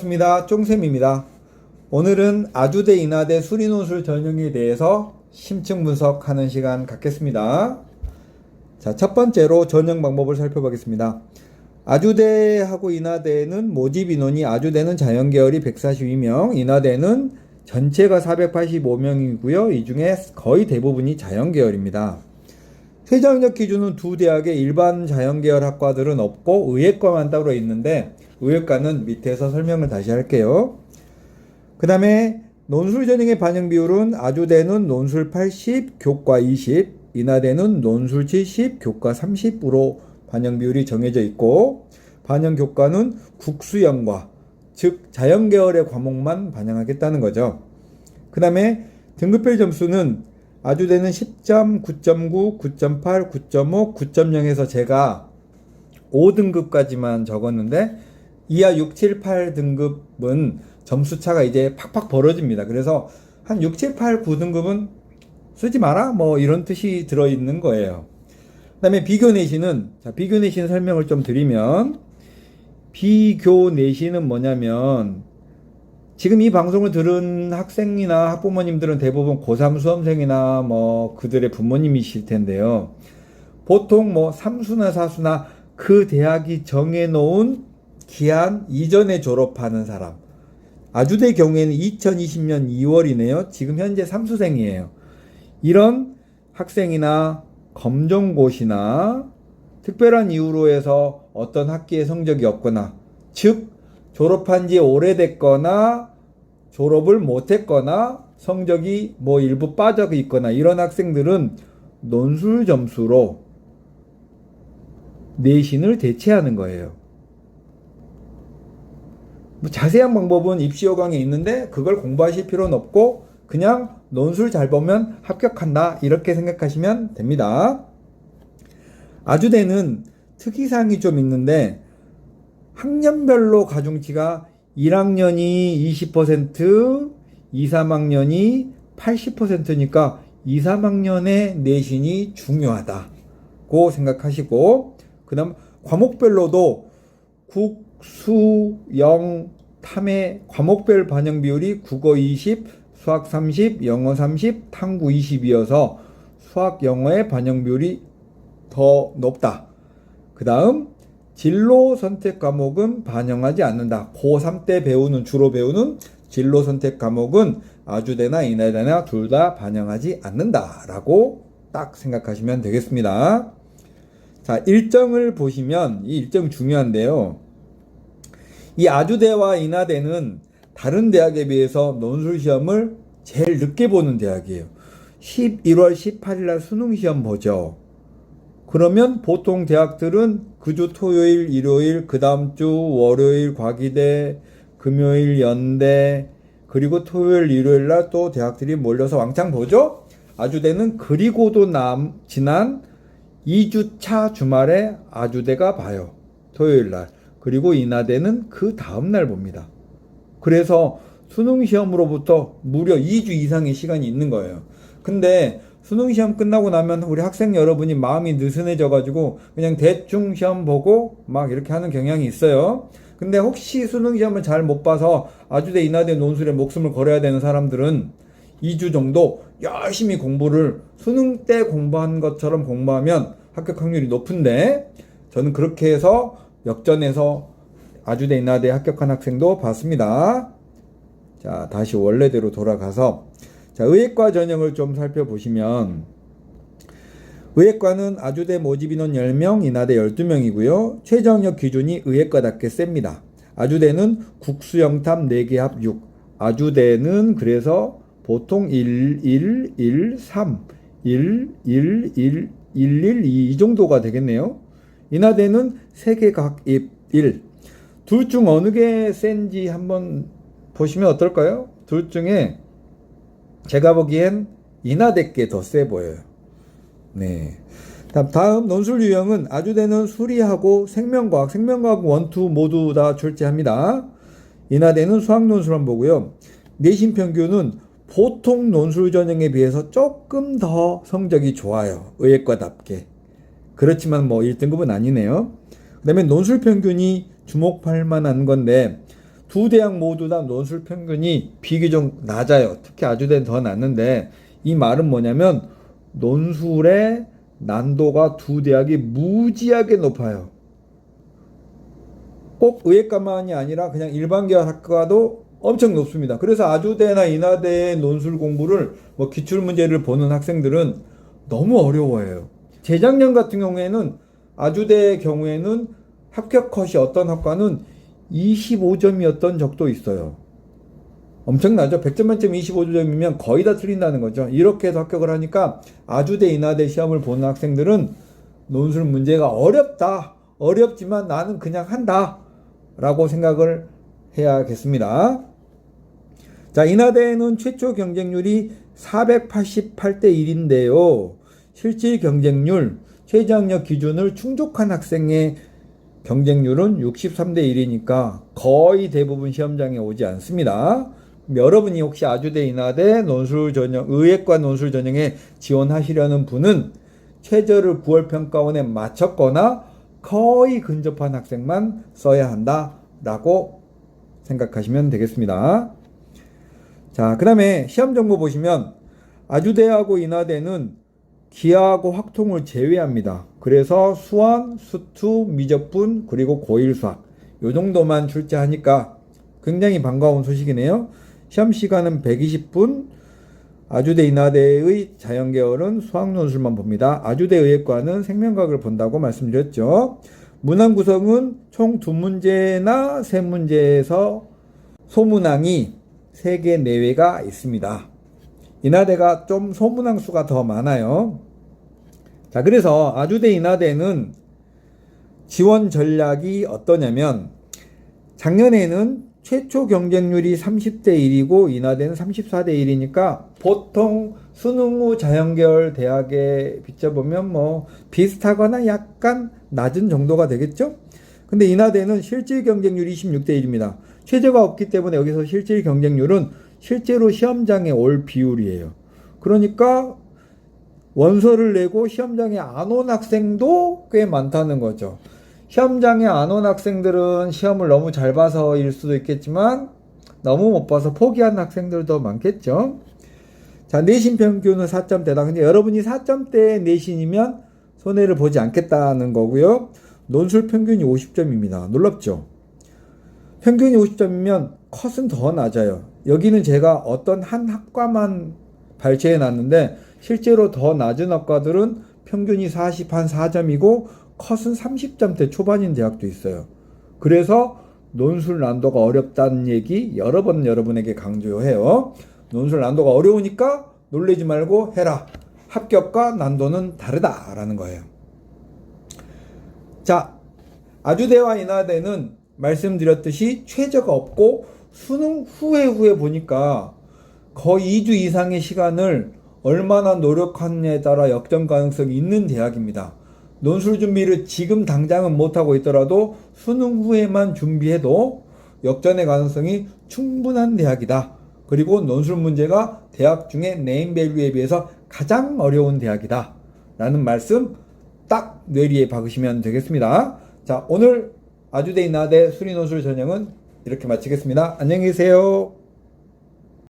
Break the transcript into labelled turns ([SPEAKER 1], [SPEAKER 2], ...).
[SPEAKER 1] 반갑습니다. 쫑쌤입니다. 오늘은 아주대 인하대 수리논술 전형에 대해서 심층 분석하는 시간 갖겠습니다. 자, 첫 번째로 전형 방법을 살펴보겠습니다. 아주대하고 인하대는 모집 인원이 아주대는 자연계열이 142명, 인하대는 전체가 485명이고요. 이 중에 거의 대부분이 자연계열입니다. 최저학력 기준은 두 대학의 일반 자연계열 학과들은 없고 의예과만 따로 있는데 의예과는 밑에서 설명을 다시 할게요. 그 다음에 논술 전형의 반영 비율은 아주대는 논술 80, 교과 20, 인하대는 논술 70, 교과 30으로 반영 비율이 정해져 있고 반영 교과는 국수형과 즉 자연계열의 과목만 반영하겠다는 거죠. 그 다음에 등급별 점수는 아주대는 10점, 9.9, 9.8, 9.5, 9.0에서 제가 5등급까지만 적었는데 이하 6, 7, 8등급은 점수차가 이제 팍팍 벌어집니다. 그래서 한 6, 7, 8, 9등급은 쓰지 마라 뭐 이런 뜻이 들어있는 거예요. 그 다음에 비교 내신은 비교 내신 설명을 좀 드리면 비교 내신은 뭐냐면 지금 이 방송을 들은 학생이나 학부모님들은 대부분 고3 수험생이나 뭐 그들의 부모님이실 텐데요. 보통 뭐 3수나 4수나 그 대학이 정해놓은 기한 이전에 졸업하는 사람. 아주대 경우에는 2020년 2월이네요. 지금 현재 3수생이에요. 이런 학생이나 검정고시나 특별한 이유로 해서 어떤 학기에 성적이 없거나 즉 졸업한 지 오래됐거나 졸업을 못했거나 성적이 뭐 일부 빠져 있거나 이런 학생들은 논술 점수로 내신을 대체하는 거예요. 뭐 자세한 방법은 입시요강에 있는데 그걸 공부하실 필요는 없고 그냥 논술 잘 보면 합격한다 이렇게 생각하시면 됩니다. 아주대는 특이사항이 좀 있는데 학년별로 가중치가 1학년이 20%, 2, 3학년이 80%니까 2, 3학년의 내신이 중요하다고 생각하시고 그 다음 과목별로도 국, 수, 영, 탐의 과목별 반영 비율이 국어 20, 수학 30, 영어 30, 탐구 20이어서 수학, 영어의 반영 비율이 더 높다. 그 다음 진로 선택 과목은 반영하지 않는다. 고3 때 주로 배우는 진로 선택 과목은 아주대나 인하대나 둘 다 반영하지 않는다 라고 딱 생각하시면 되겠습니다. 자, 일정을 보시면 이 일정 중요한데요. 이 아주대와 인하대는 다른 대학에 비해서 논술시험을 제일 늦게 보는 대학이에요. 11월 18일 날 수능시험 보죠. 그러면 보통 대학들은 그 주 토요일, 일요일, 그 다음 주 월요일 과기대, 금요일 연대, 그리고 토요일, 일요일 날 또 대학들이 몰려서 왕창 보죠? 아주대는 그리고도 지난 2주차 주말에 아주대가 봐요. 토요일 날. 그리고 인하대는 그 다음날 봅니다. 그래서 수능시험으로부터 무려 2주 이상의 시간이 있는 거예요. 근데 수능시험 끝나고 나면 우리 학생 여러분이 마음이 느슨해져가지고 그냥 대충 시험 보고 막 이렇게 하는 경향이 있어요. 근데 혹시 수능시험을 잘 못 봐서 아주대 인하대 논술에 목숨을 걸어야 되는 사람들은 2주 정도 열심히 공부를 수능 때 공부한 것처럼 공부하면 합격 확률이 높은데 저는 그렇게 해서 역전해서 아주대 인하대 합격한 학생도 봤습니다. 자, 다시 원래대로 돌아가서 자, 의예과 전형을 좀 살펴보시면 의예과는 아주대 모집 인원 10명, 인하대 12명이고요. 최저학력 기준이 의예과답게 셉니다. 아주대는 국수영탐 4개 합 6. 아주대는 그래서 보통 1, 1, 1, 3, 1, 1, 1, 1, 1, 2 이 정도가 되겠네요. 인하대는 3개 각 1. 둘 중 어느 게 센지 한번 보시면 어떨까요? 둘 중에 제가 보기엔 인하대께 더 세 보여요. 네. 다음 논술 유형은 아주대는 수리하고 생명과학 1, 2 모두 다 출제합니다. 인하대는 수학 논술만 보고요. 내신 평균은 보통 논술 전형에 비해서 조금 더 성적이 좋아요. 의예과답게. 그렇지만 뭐 1등급은 아니네요. 그 다음에 논술 평균이 주목할 만한 건데 두 대학 모두 다 논술 평균이 비교적 낮아요. 특히 아주대는 더 낮는데, 이 말은 뭐냐면 논술의 난도가 두 대학이 무지하게 높아요. 꼭 의예과만이 아니라 그냥 일반 계열 학과도 엄청 높습니다. 그래서 아주대나 인하대의 논술 공부를 기출문제를 보는 학생들은 너무 어려워해요. 재작년 같은 경우에는 아주대의 경우에는 합격 컷이 어떤 학과는 25점이었던 적도 있어요. 엄청나죠? 100점 만점 25점이면 거의 다 틀린다는 거죠. 이렇게 해서 합격을 하니까 아주대, 인하대 시험을 보는 학생들은 논술 문제가 어렵다. 어렵지만 나는 그냥 한다. 라고 생각을 해야겠습니다. 자, 인하대에는 최초 경쟁률이 488대 1인데요. 실질 경쟁률, 최저학력 기준을 충족한 학생의 경쟁률은 63대 1이니까 거의 대부분 시험장에 오지 않습니다. 여러분이 혹시 아주대, 인하대 논술 전형, 의예과 논술 전형에 지원하시려는 분은 최저를 9월 평가원에 맞췄거나 거의 근접한 학생만 써야 한다라고 생각하시면 되겠습니다. 자, 그 다음에 시험 정보 보시면 아주대하고 인하대는 기하하고 확통을 제외합니다. 그래서 수원, 수투, 미적분, 그리고 고1 수학 요 정도만 출제하니까 굉장히 반가운 소식이네요. 시험 시간은 120분, 아주대, 인하대의 자연계열은 수학 논술만 봅니다. 아주대 의예과는 생명과학을 본다고 말씀드렸죠. 문항 구성은 총 2문제나 3문제에서 소문항이 3개 내외가 있습니다. 인하대가 좀 소문항 수가 더 많아요. 자, 그래서 아주대, 인하대는 지원 전략이 어떠냐면 작년에는 최초 경쟁률이 30대 1이고 인하대는 34대 1이니까 보통 수능 후 자연계열 대학에 비춰보면 비슷하거나 약간 낮은 정도가 되겠죠? 근데 인하대는 실질 경쟁률이 26대 1입니다. 최저가 없기 때문에 여기서 실질 경쟁률은 실제로 시험장에 올 비율이에요. 그러니까 원서를 내고 시험장에 안 온 학생도 꽤 많다는 거죠. 시험장에 안 온 학생들은 시험을 너무 잘 봐서일 수도 있겠지만 너무 못 봐서 포기한 학생들도 많겠죠. 자, 내신 평균은 4점대다. 근데 여러분이 4점대 내신이면 손해를 보지 않겠다는 거고요. 논술 평균이 50점입니다. 놀랍죠? 평균이 50점이면 컷은 더 낮아요. 여기는 제가 어떤 한 학과만 발췌해 놨는데 실제로 더 낮은 학과들은 평균이 4점이고 컷은 30점대 초반인 대학도 있어요. 그래서 논술 난도가 어렵다는 얘기 여러 번 여러분에게 강조해요. 논술 난도가 어려우니까 놀라지 말고 해라. 합격과 난도는 다르다라는 거예요. 자, 아주대와 인하대는 말씀드렸듯이 최저가 없고 수능 후에 보니까 거의 2주 이상의 시간을 얼마나 노력하느냐에 따라 역전 가능성이 있는 대학입니다. 논술 준비를 지금 당장은 못하고 있더라도 수능 후에만 준비해도 역전의 가능성이 충분한 대학이다. 그리고 논술 문제가 대학 중에 네임밸류에 비해서 가장 어려운 대학이다. 라는 말씀 딱 뇌리에 박으시면 되겠습니다. 자, 오늘 아주대, 인하대 수리논술 전형은 이렇게 마치겠습니다. 안녕히 계세요.